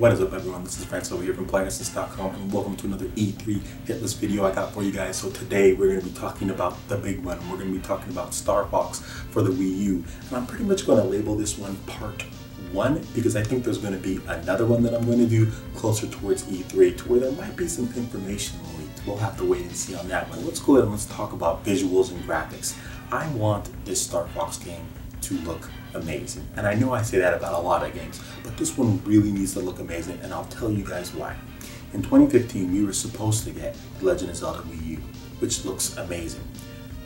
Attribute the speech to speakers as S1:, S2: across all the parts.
S1: What is up, everyone? This is Francis over here from PlayerEssence.com, and welcome to another E3 hit list video I got for you guys. So today we're going to be talking about the big one. We're going to be talking about Star Fox for the Wii U, and I'm pretty much going to label this one Part 1 because I think there's going to be another one that I'm going to do closer towards E3 to where there might be some information leaked. We'll have to wait and see on that one. Let's go ahead and let's talk about visuals and graphics. I want this Star Fox game to look amazing. And I know I say that about a lot of games, but this one really needs to look amazing, and I'll tell you guys why. In 2015, we were supposed to get The Legend of Zelda Wii U, which looks amazing.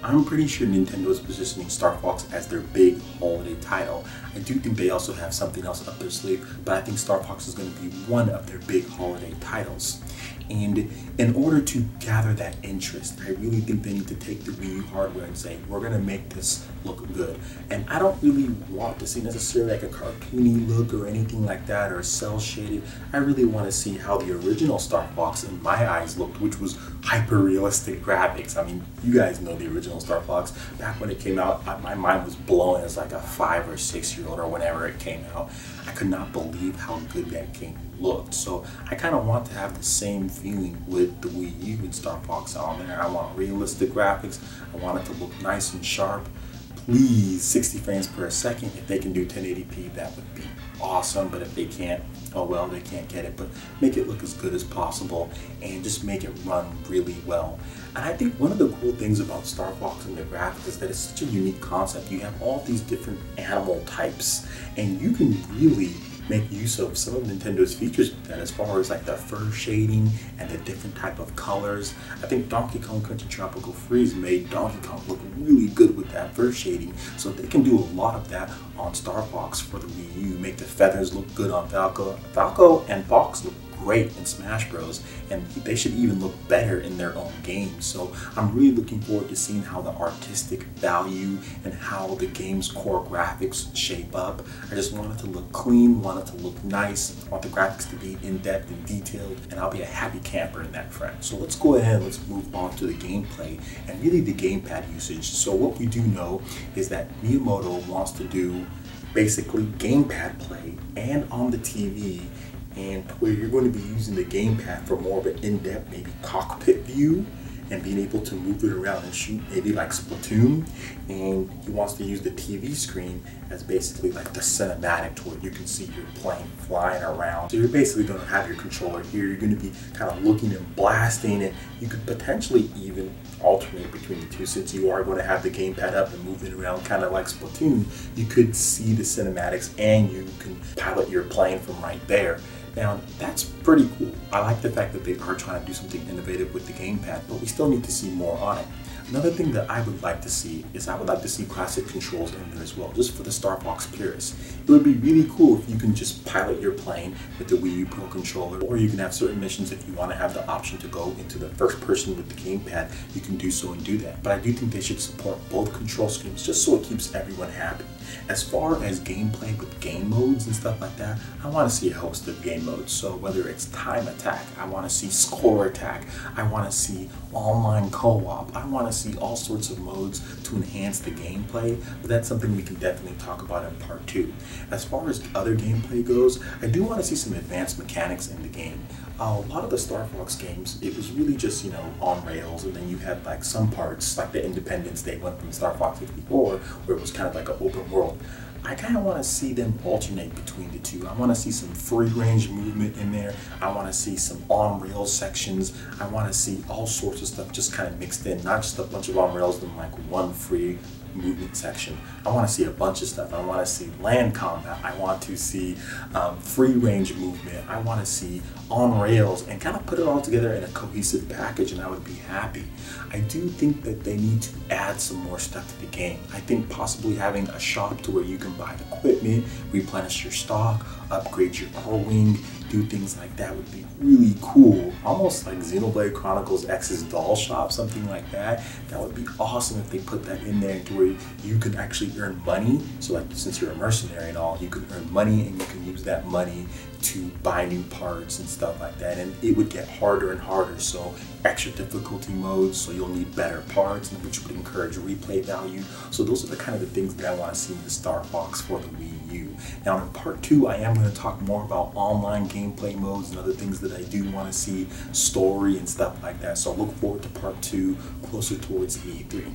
S1: I'm pretty sure Nintendo is positioning Star Fox as their big holiday title. I do think they also have something else up their sleeve, but I think Star Fox is going to be one of their big holiday titles. And in order to gather that interest, I really think they need to take the Wii U hardware and say, we're going to make this look good. And I don't really want to see necessarily like a cartoony look or anything like that, or cel shaded. I really want to see how the original Star Fox in my eyes looked, which was hyper realistic graphics. I mean, you guys know the original Star Fox. Back when it came out, my mind was blown as like a 5 or 6 year old or whenever it came out. I could not believe how good that game looked. So I kind of want to have the same feeling with the Wii U and Star Fox on there. I want realistic graphics. I want it to look nice and sharp. Please, 60 frames per second. If they can do 1080p, that would be awesome. But if they can't, oh well, they can't get it. But make it look as good as possible and just make it run really well. And I think one of the cool things about Star Fox and the graphics is that it's such a unique concept. You have all these different animal types, and you can really make use of some of Nintendo's features with that, as far as like the fur shading and the different type of colors. I think Donkey Kong Country Tropical Freeze made Donkey Kong look really good with that fur shading, so they can do a lot of that on Star Fox for the Wii U. Make the feathers look good on Falco. Falco and Fox look great in Smash Bros, and they should even look better in their own games. So I'm really looking forward to seeing how the artistic value and how the game's core graphics shape up. I just want it to look clean, want it to look nice, I want the graphics to be in-depth and detailed, and I'll be a happy camper in that front. So let's go ahead and let's move on to the gameplay and really the gamepad usage. So what we do know is that Miyamoto wants to do basically gamepad play and on the TV, and where you're going to be using the gamepad for more of an in-depth, maybe cockpit view, and being able to move it around and shoot, maybe like Splatoon. And he wants to use the TV screen as basically like the cinematic, to where you can see your plane flying around. So you're basically going to have your controller here. You're going to be kind of looking and blasting, and you could potentially even alternate between the two. Since you are going to have the gamepad up and moving around kind of like Splatoon, you could see the cinematics and you can pilot your plane from right there. Now, that's pretty cool. I like the fact that they are trying to do something innovative with the gamepad, but we still need to see more on it. Another thing that I would like to see is I would like to see classic controls in there as well, just for the Star Fox purists. It would be really cool if you can just pilot your plane with the Wii U Pro controller, or you can have certain missions if you want to have the option to go into the first person with the gamepad, you can do so and do that. But I do think they should support both control schemes just so it keeps everyone happy. As far as gameplay with game modes and stuff like that, I want to see a host of game modes. So whether it's time attack, I want to see score attack, I want to see online co-op, I want to see all sorts of modes to enhance the gameplay, but that's something we can definitely talk about in part 2. As far as other gameplay goes, I do want to see some advanced mechanics in the game. A lot of the Star Fox games, it was really just, you know, on rails, and then you had like some parts, like the Independence Day one from Star Fox 64, where it was kind of like an open world. I kind of want to see them alternate between the two. I want to see some free range movement in there. I want to see some on rails sections. I want to see all sorts of stuff just kind of mixed in, not just a bunch of on rails and like one free movement section. I want to see a bunch of stuff. I want to see land combat. I want to see free range movement. I want to see on rails, and kind of put it all together in a cohesive package, and I would be happy. I do think that they need to add some more stuff to the game. I think possibly having a shop to where you can buy equipment, replenish your stock, upgrade your Wing, do things like that would be really cool. Almost like Xenoblade Chronicles X's doll shop, something like that. That would be awesome if they put that in there to where you can actually earn money. So like, since you're a mercenary and all, you can earn money, and you can use that money to buy new parts and stuff like that, and it would get harder and harder, so extra difficulty modes, so you'll need better parts, which would encourage replay value. So those are the kind of the things that I want to see in the Star Fox for the Wii U. U. Now in part 2, I am going to talk more about online gameplay modes and other things that I do want to see, story and stuff like that. So look forward to part 2 closer towards E3.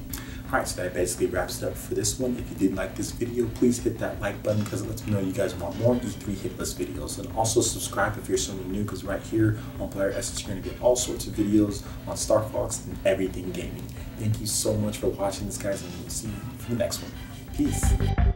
S1: Alright, so that basically wraps it up for this one. If you did like this video, please hit that like button because it lets me know you guys want more E3 hit list videos. And also subscribe if you're someone new, because right here on PlayerEssence you're going to get all sorts of videos on Star Fox and everything gaming. Thank you so much for watching this, guys, and we'll see you for the next one. Peace.